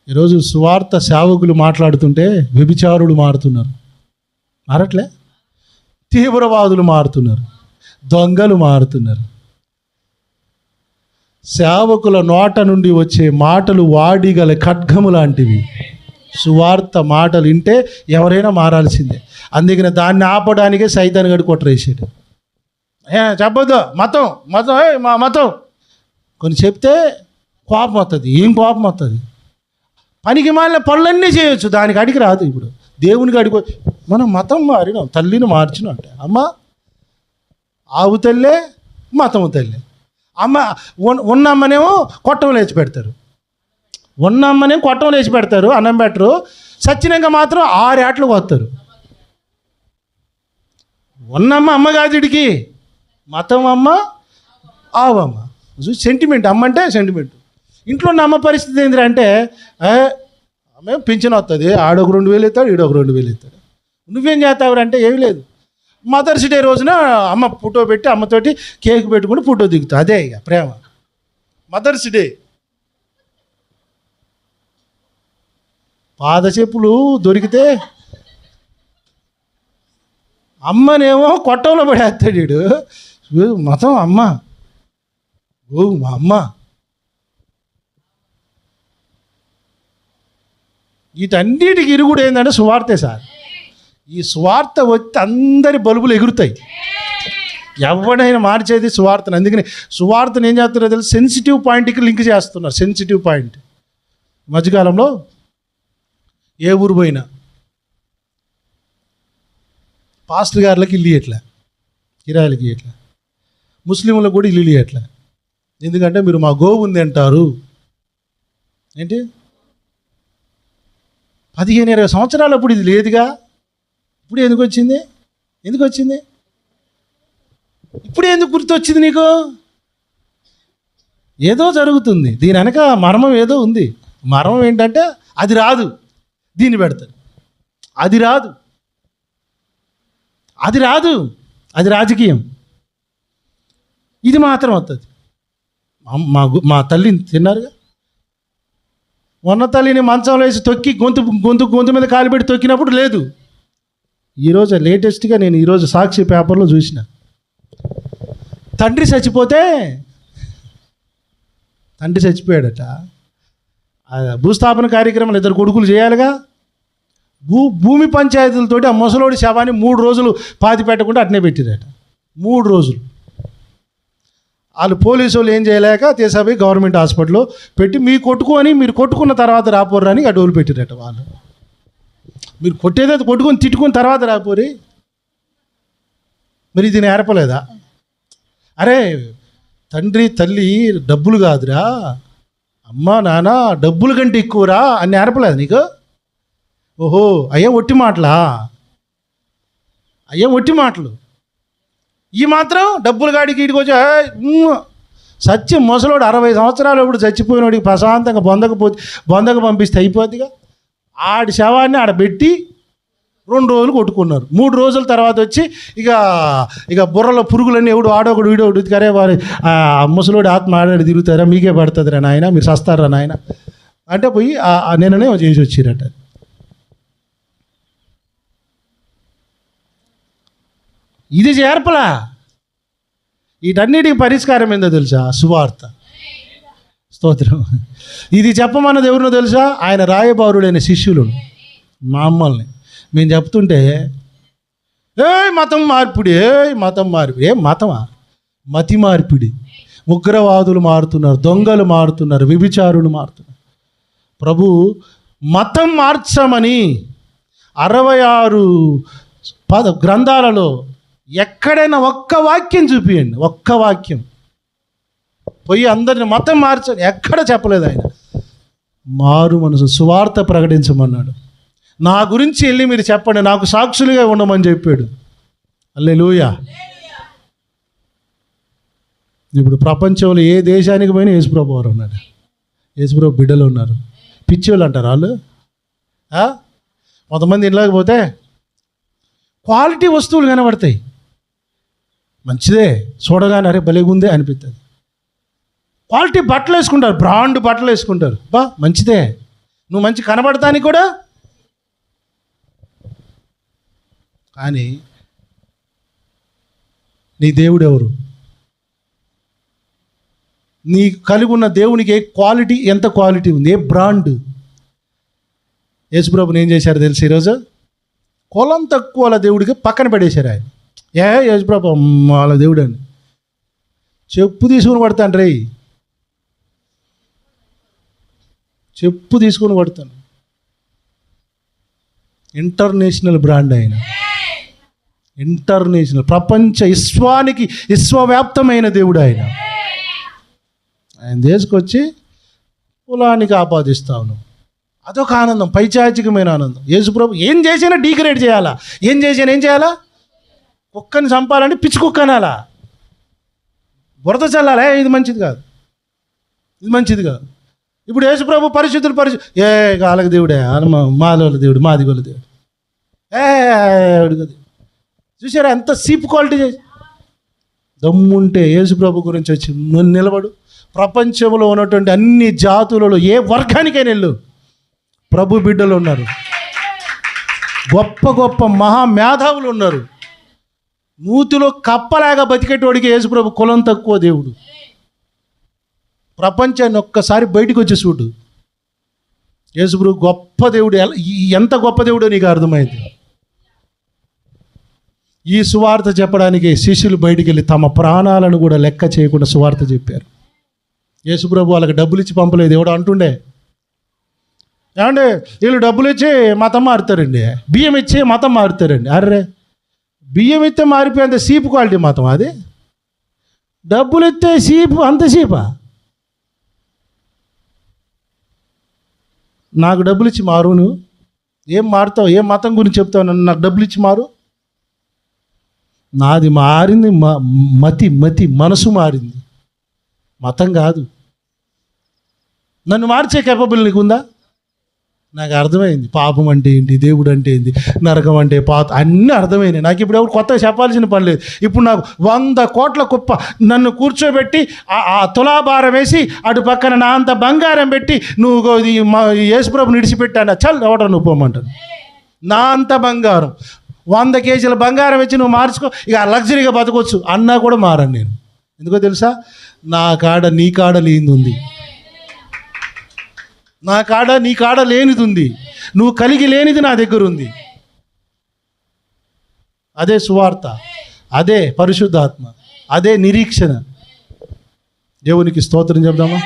ఈరోజు సువార్త సేవకులు మాట్లాడుతుంటే వ్యభిచారులు మారుతున్నారు, మారట్లే? తీవ్రవాదులు మారుతున్నారు, దొంగలు మారుతున్నారు. సేవకుల నోట నుండి వచ్చే మాటలు వాడిగల ఖడ్గము లాంటివి. సువార్త మాటలు వింటే ఎవరైనా మారాల్సిందే. అందుకని దాన్ని ఆపడానికే సైతాన్ గడి కొట్టరేసాడు. చెప్పొద్దు, మతం మతం మా మతం కొన్ని చెప్తే కోపం వస్తుంది. ఏం కోపం వస్తుంది? పనికి మాలిన పనులన్నీ చేయొచ్చు, దానికి అడిగి రాదు. ఇప్పుడు దేవునికి అడిగి మనం మతం మారినాం, తల్లిని మార్చినాం అంటే అమ్మ ఆవు తల్లే మతము తల్లే. అమ్మ ఉన్న అమ్మనేమో కొట్టం లేచి పెడతారు, ఉన్న అమ్మనేమో కొట్టం లేచి పెడతారు, అన్నం పెట్టరు. సచ్చినాక మాత్రం 6 ఏట్లకు వస్తారు. ఉన్నమ్మ అమ్మ కాదు, ఇడికి మతం అమ్మ, ఆవమ్మ. సెంటిమెంట్, అమ్మ అంటే సెంటిమెంట్. ఇంట్లో ఉన్న అమ్మ పరిస్థితి ఏంటి అంటే ఆమె పింఛన్ వస్తుంది, ఆడొక 2000 ఇస్తాడు, ఈడొక 2000 ఇస్తాడు. నువ్వేం చేస్తావు అంటే ఏమీ లేదు. మదర్స్ డే రోజున అమ్మ ఫోటో పెట్టి అమ్మతోటి కేక్ పెట్టుకుని ఫోటో దిగుతా. అదే ఇక ప్రేమ. మదర్స్ డే పాద చెప్పులు దొరికితే అమ్మనేమో కొట్టంలో పడేస్తాడు వీడు. మతం అమ్మ, ఓ మా అమ్మ. వీటన్నిటికి ఇరుగుడు ఏంటంటే సువార్తే సార్. ఈ సువార్త వచ్చి అందరి బల్బులు ఎగురుతాయి. ఎవడైనా మార్చేది సువార్తను. అందుకని సువార్తను ఏం చేస్తున్నారో తెలిసి సెన్సిటివ్ పాయింట్కి లింక్ చేస్తున్నారు. Sensitive point. మధ్యకాలంలో ఏ ఊరు పోయినా పాస్టర్ గారులకు ఇల్లు ఇవ్వట్లే, కిరాయిలకి ఇవ్వట్లే. ముస్లింలకు కూడా ఇల్లు ఇవ్వట్లే. ఎందుకంటే మీరు మా గోవు ఉంది అంటారు. ఏంటి 15-20 సంవత్సరాలు అప్పుడు ఇది లేదుగా. ఇప్పుడు ఎందుకు వచ్చింది? ఎందుకు వచ్చింది? ఇప్పుడు ఎందుకు గుర్తొచ్చింది నీకు? ఏదో జరుగుతుంది దీని వెనక, మర్మం ఏదో ఉంది. మర్మం ఏంటంటే అది రాదు, దీన్ని పెడతారు. అది రాదు, అది రాదు, అది రాజకీయం. ఇది మాత్రం వస్తుంది. మా తల్లిని తిన్నారుగా. మొన్న తల్లిని మంచంలో వేసి తొక్కి గొంతు మీద కాలు పెట్టి తొక్కినప్పుడు లేదు. ఈరోజు లేటెస్ట్గా నేను ఈరోజు సాక్షి పేపర్లో చూసిన, తండ్రి చచ్చిపోయాడట. భూస్థాపన కార్యక్రమాలు 2 కొడుకులు చేయాలిగా. భూమి పంచాయతీలతోటి ఆ ముసలోడి శవాన్ని 3 రోజులు పాతి పెట్టకుండా అట్నే పెట్టిరట. 3 రోజులు. వాళ్ళు పోలీసు వాళ్ళు ఏం చేయలేక తీసాపోయి గవర్నమెంట్ హాస్పిటల్లో పెట్టి మీరు కొట్టుకున్న తర్వాత రాపోర్రని అడవులు పెట్టిరట. వాళ్ళు మీరు కొట్టేదైతే కొట్టుకొని తిట్టుకున్న తర్వాత రాపోరి. మరి ఇది నేర్పలేదా? అరే తండ్రి తల్లి డబ్బులు కాదురా, అమ్మ నాన్న డబ్బుల కంటే ఎక్కువరా అని నేర్పలేదు నీకు? ఓహో అయ్యా ఒట్టి మాటలా? అయ్యా ఒట్టి మాటలు. ఈ మాత్రం డబ్బులు గాడికి ఇటుకు వచ్చి సత్యం. ముసలోడు 60 సంవత్సరాలు ఇప్పుడు చచ్చిపోయినోడికి ప్రశాంతంగా బొందకు పంపిస్తే అయిపోద్దిగా. ఆడి శవాన్ని ఆడ పెట్టి 2 రోజులు కొట్టుకున్నారు. 3 రోజుల తర్వాత వచ్చి ఇక బుర్రలో పురుగులన్నీ ఎవడు ఆడొకడు వీడొకడు ఉతికారే వారి ముసలోడి ఆత్మ ఆడాడు తిరుగుతారా, మీకే పడుతుందిరా నాయన, మీరు సస్తారా నాయన అంటే పోయి నేననే చేసి వచ్చిరట. ఇది చేర్పలా. వీటన్నిటికి పరిష్కారం ఏందో తెలుసా? సువార్త. స్తోత్రం. ఇది చెప్పమన్నది ఎవరినో తెలుసా? ఆయన రాయబారుడైన శిష్యులు మా అమ్మల్ని. మేము చెప్తుంటే మతం మార్పిడి, మతం మార్పిడి. మతమా? మతి మార్పిడి. ఉగ్రవాదులు మారుతున్నారు, దొంగలు మారుతున్నారు, వ్యభిచారులు మారుతున్నారు. ప్రభు మతం మార్చమని 66 గ్రంథాలలో ఎక్కడైనా ఒక్క వాక్యం చూపియండి. ఒక్క వాక్యం పోయి అందరిని మతం మార్చని ఎక్కడ చెప్పలేదు. ఆయన మారు మనసు సువార్త ప్రకటించమన్నాడు. నా గురించి వెళ్ళి మీరు చెప్పండి, నాకు సాక్షులుగా ఉండమని చెప్పాడు. హల్లెలూయా. ఇప్పుడు ప్రపంచంలో ఏ దేశానికి పోయినా యేసుప్రభు వారు ఉన్నాడు, యేసుప్రభు బిడ్డలు ఉన్నారు. పిచ్చోళ్ళు అంటారు వాళ్ళు. కొంతమంది ఇంట్లోకి పోతే క్వాలిటీ వస్తువులు కనబడతాయి, మంచిదే, చూడగానే అరే భలేగుందే అనిపిస్తుంది. క్వాలిటీ బట్టలు వేసుకుంటారు, బ్రాండ్ బట్టలు వేసుకుంటారు, మంచిదే, నువ్వు మంచి కనబడతానికి కూడా. కానీ నీ దేవుడు ఎవరు? నీ కలిగి ఉన్న దేవునికి ఏ క్వాలిటీ, ఎంత క్వాలిటీ ఉంది, ఏ బ్రాండ్? యేసుప్రభుని ఏం చేశారు తెలుసు? ఈరోజు కులం తక్కువ వాళ్ళ దేవుడికి పక్కన పడేశారు ఆయన. యేసుప్రభు వాళ్ళ దేవుడు అని చెప్పు తీసుకుని కొడతాను రే, చెప్పు తీసుకుని కొడతాను. ఇంటర్నేషనల్ బ్రాండ్ ఆయన, ఇంటర్నేషనల్, ప్రపంచ విశ్వవ్యాప్తమైన దేవుడు ఆయన. ఆయన తీసుకొచ్చి కులానికి ఆపాదిస్తాను. అదొక ఆనందం, పైచాచికమైన ఆనందం. యేసుప్రభు ఏం చేసినా డీగ్రేడ్ చేయాలా, ఏం చేయాలా? కుక్కని చంపాలంటే పిచ్చి కుక్క అనాలా, బురద చల్లాలా? ఇది మంచిది కాదు, ఇది మంచిది కాదు. ఇప్పుడు యేసుప్రభు పరిశుద్ధులు వాళ్ళకి దేవుడే, మాల దేవుడు, మాది వాళ్ళ దేవుడు, అడుగుది. చూసారా ఎంత సీప్ క్వాలిటీ చేసి? దమ్ముంటే యేసుప్రభు గురించి వచ్చి నిలబడు. ప్రపంచంలో ఉన్నటువంటి అన్ని జాతులలో ఏ వర్గానికైనా వెళ్ళు, ప్రభు బిడ్డలు ఉన్నారు, గొప్ప గొప్ప మహామేధావులు ఉన్నారు. నూతిలో కప్పలాగా బతికేటోడికి యేసుప్రభు కులం తక్కువ దేవుడు. ప్రపంచాన్ని ఒక్కసారి బయటకు వచ్చి చూడు, యేసుప్రభు గొప్ప దేవుడు. ఎంత గొప్ప దేవుడో నీకు అర్థమైంది. ఈ సువార్త చెప్పడానికి శిష్యులు బయటికి వెళ్ళి తమ ప్రాణాలను కూడా లెక్క చేయకుండా సువార్త చెప్పారు. యేసుప్రభు వాళ్ళకి డబ్బులు ఇచ్చి పంపలేదు. ఎవడో అంటుండే, ఏమంటే వీళ్ళు డబ్బులు ఇచ్చి మతం మారుతారండి, బియ్యం ఇచ్చి మతం మారుతారండి. అర్రే, బియ్యం ఇస్తే మారిపోయేంత సీపు క్వాలిటీ మతం అది? డబ్బులు ఇస్తే సీపు, అంత సీపా? నాకు డబ్బులు ఇచ్చి మారు, నువ్వు ఏం మారుతావు? ఏం మతం గురించి చెప్తావు? నన్ను నాకు డబ్బులు ఇచ్చి మారు. నాది మారింది, మతి మనసు మారింది, మతం కాదు. నన్ను మార్చే కేపబుల్ నీకుందా? నాకు అర్థమైంది పాపం అంటే ఏంటి, దేవుడు అంటే ఏంటి, నరకం అంటే పాత, అన్నీ అర్థమైనాయి నాకు. ఇప్పుడు ఎవరు కొత్తగా చెప్పాల్సిన పని లేదు. ఇప్పుడు నాకు 100 కోట్ల కుప్ప నన్ను కూర్చోబెట్టి ఆ తులాభారం వేసి అటు పక్కన నా అంత బంగారం పెట్టి నువ్వు యేసుప్రభుని విడిచిపెట్టాను, చల్ ఎవడో నువ్వు పోమంటాను. నా అంత బంగారం, 100 కేజీల బంగారం ఇచ్చి నువ్వు మార్చుకో, ఇక లగ్జరీగా బతకొచ్చు అన్నా కూడా మారను నేను. ఎందుకో తెలుసా? నా కాడ నీ కాడ లేనిది ఉంది, నా కాడ నీ కాడ లేనిది ఉంది, నువ్వు కలిగి లేనిది నా దగ్గర ఉంది. అదే సువార్త, అదే పరిశుద్ధాత్మ, అదే నిరీక్షణ. దేవునికి స్తోత్రం చెప్దామా?